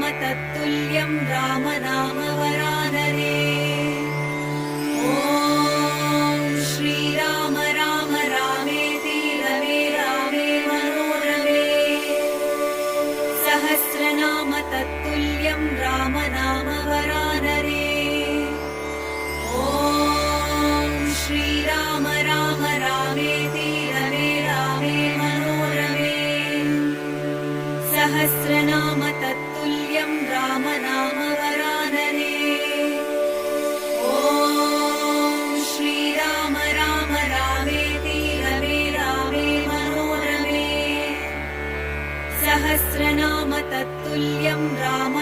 सहस्रनाम तत्तुल्यं राम नाम वरानने। ॐ श्रीराम राम रामेति रमे रामे मनोरमे। सहस्रनाम तत्तुल्यं राम नाम वरानने। ॐ श्रीराम राम रामेति रमे रामे मनोरमे। सहस्रनाम तत्तुल्यं राम नाम वरानने। ॐ श्रीराम राम रामेति रमे रामे मनोरमे। सहस्रनाम तत्तुल्यं राम